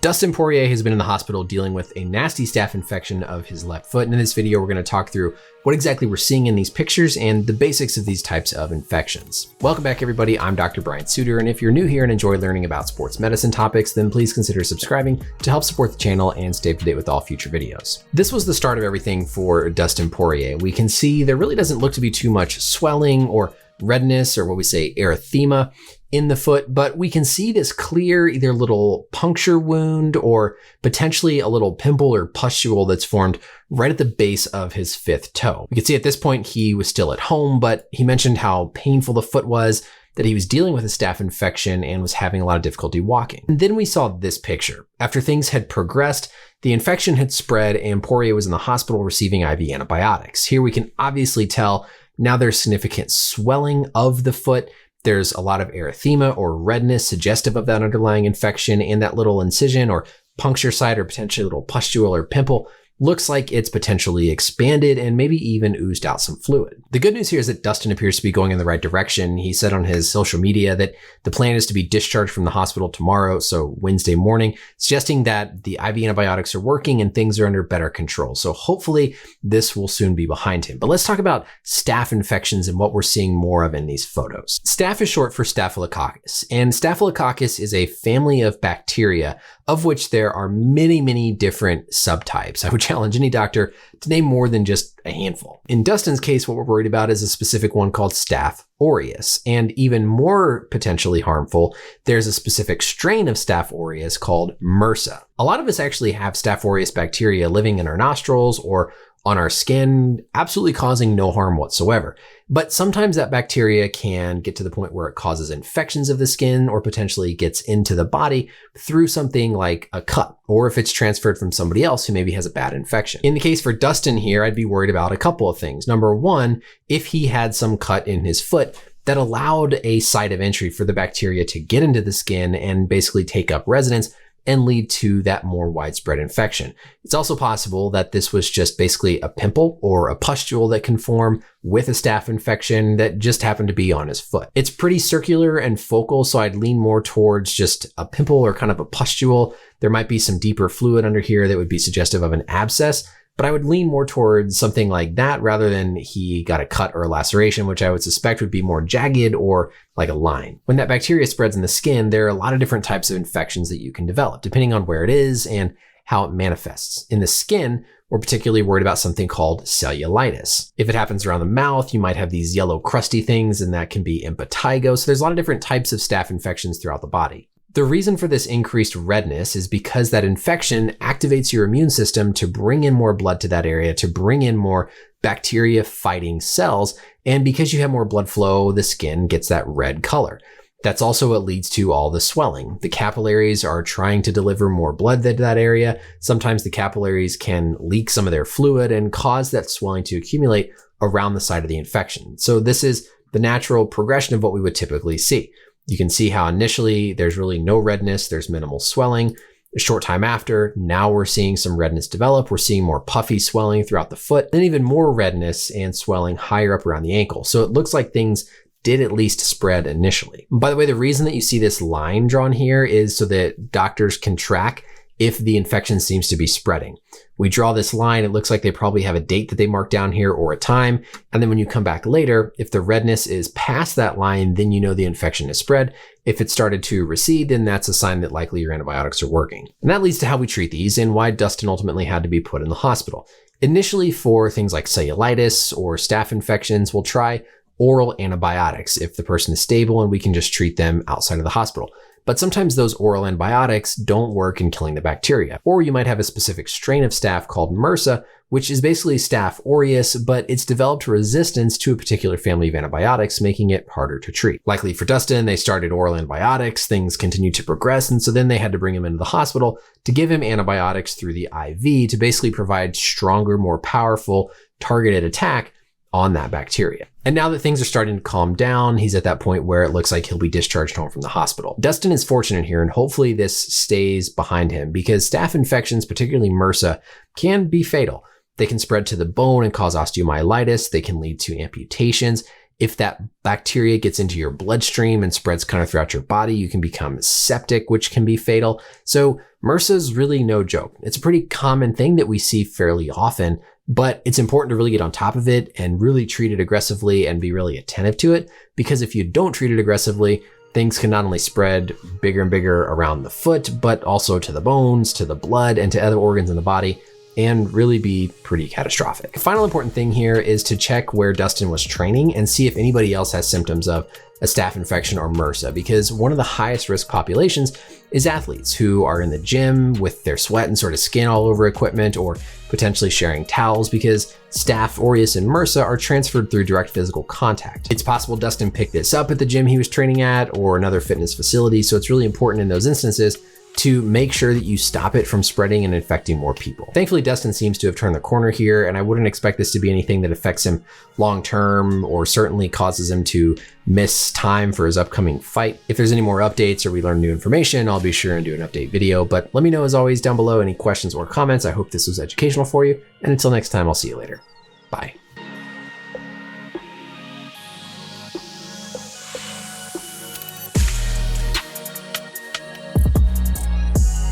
Dustin Poirier has been in the hospital dealing with a nasty staph infection of his left foot. And in this video, we're going to talk through what exactly we're seeing in these pictures and the basics of these types of infections. Welcome back, everybody. I'm Dr. Brian Sutterer. And if you're new here and enjoy learning about sports medicine topics, then please consider subscribing to help support the channel and stay up to date with all future videos. This was the start of everything for Dustin Poirier. We can see there really doesn't look to be too much swelling or redness, or what we say erythema, in the foot, but we can see this clear either little puncture wound or potentially a little pimple or pustule that's formed right at the base of his fifth toe. We can see at this point he was still at home, but he mentioned how painful the foot was, that he was dealing with a staph infection and was having a lot of difficulty walking. And then we saw this picture. After things had progressed, the infection had spread and Poirier was in the hospital receiving IV antibiotics. Here we can obviously tell now there's significant swelling of the foot. There's a lot of erythema or redness suggestive of that underlying infection, and that little incision or puncture site or potentially a little pustule or pimple looks like it's potentially expanded and maybe even oozed out some fluid. The good news here is that Dustin appears to be going in the right direction. He said on his social media that the plan is to be discharged from the hospital tomorrow, so Wednesday morning, suggesting that the IV antibiotics are working and things are under better control. So hopefully this will soon be behind him. But let's talk about staph infections and what we're seeing more of in these photos. Staph is short for Staphylococcus, and Staphylococcus is a family of bacteria of which there are many, many different subtypes. I would challenge any doctor to name more than just a handful. In Dustin's case, what we're worried about is a specific one called Staph aureus. And even more potentially harmful, there's a specific strain of Staph aureus called MRSA. A lot of us actually have Staph aureus bacteria living in our nostrils or on our skin, absolutely causing no harm whatsoever. But sometimes that bacteria can get to the point where it causes infections of the skin or potentially gets into the body through something like a cut, or if it's transferred from somebody else who maybe has a bad infection. In the case for Dustin here, I'd be worried about a couple of things. Number one, if he had some cut in his foot that allowed a site of entry for the bacteria to get into the skin and basically take up residence and lead to that more widespread infection. It's also possible that this was just basically a pimple or a pustule that can form with a staph infection that just happened to be on his foot. It's pretty circular and focal, so I'd lean more towards just a pimple or kind of a pustule. There might be some deeper fluid under here that would be suggestive of an abscess, but I would lean more towards something like that rather than he got a cut or a laceration, which I would suspect would be more jagged or like a line. When that bacteria spreads in the skin, there are a lot of different types of infections that you can develop, depending on where it is and how it manifests. In the skin, we're particularly worried about something called cellulitis. If it happens around the mouth, you might have these yellow crusty things, and that can be impetigo. So there's a lot of different types of staph infections throughout the body. The reason for this increased redness is because that infection activates your immune system to bring in more blood to that area, to bring in more bacteria fighting cells. And because you have more blood flow, the skin gets that red color. That's also what leads to all the swelling. The capillaries are trying to deliver more blood to that area. Sometimes the capillaries can leak some of their fluid and cause that swelling to accumulate around the site of the infection. So this is the natural progression of what we would typically see. You can see how initially there's really no redness, there's minimal swelling. A short time after, now we're seeing some redness develop. We're seeing more puffy swelling throughout the foot, then even more redness and swelling higher up around the ankle. So it looks like things did at least spread initially. By the way, the reason that you see this line drawn here is so that doctors can track if the infection seems to be spreading. We draw this line, it looks like they probably have a date that they marked down here or a time. And then when you come back later, if the redness is past that line, then you know the infection has spread. If it started to recede, then that's a sign that likely your antibiotics are working. And that leads to how we treat these and why Dustin ultimately had to be put in the hospital. Initially for things like cellulitis or staph infections, we'll try oral antibiotics if the person is stable and we can just treat them outside of the hospital. But sometimes those oral antibiotics don't work in killing the bacteria. Or you might have a specific strain of staph called MRSA, which is basically Staph aureus, but it's developed resistance to a particular family of antibiotics, making it harder to treat. Likely for Dustin, they started oral antibiotics, things continued to progress, and so then they had to bring him into the hospital to give him antibiotics through the IV to basically provide stronger, more powerful, targeted attack on that bacteria. And now that things are starting to calm down, he's at that point where it looks like he'll be discharged home from the hospital. Dustin is fortunate here, and hopefully this stays behind him because staph infections, particularly MRSA, can be fatal. They can spread to the bone and cause osteomyelitis. They can lead to amputations. If that bacteria gets into your bloodstream and spreads kind of throughout your body, you can become septic, which can be fatal. So MRSA is really no joke. It's a pretty common thing that we see fairly often, but it's important to really get on top of it and really treat it aggressively and be really attentive to it, because if you don't treat it aggressively, things can not only spread bigger and bigger around the foot, but also to the bones, to the blood, and to other organs in the body, and really be pretty catastrophic. The final important thing here is to check where Dustin was training and see if anybody else has symptoms of a staph infection or MRSA, because one of the highest risk populations is athletes who are in the gym with their sweat and sort of skin all over equipment, or potentially sharing towels, because staph aureus and MRSA are transferred through direct physical contact. It's possible Dustin picked this up at the gym he was training at or another fitness facility, so it's really important in those instances to make sure that you stop it from spreading and infecting more people. Thankfully, Dustin seems to have turned the corner here, and I wouldn't expect this to be anything that affects him long-term or certainly causes him to miss time for his upcoming fight. If there's any more updates or we learn new information, I'll be sure and do an update video, but let me know as always down below any questions or comments. I hope this was educational for you, and until next time, I'll see you later. Bye.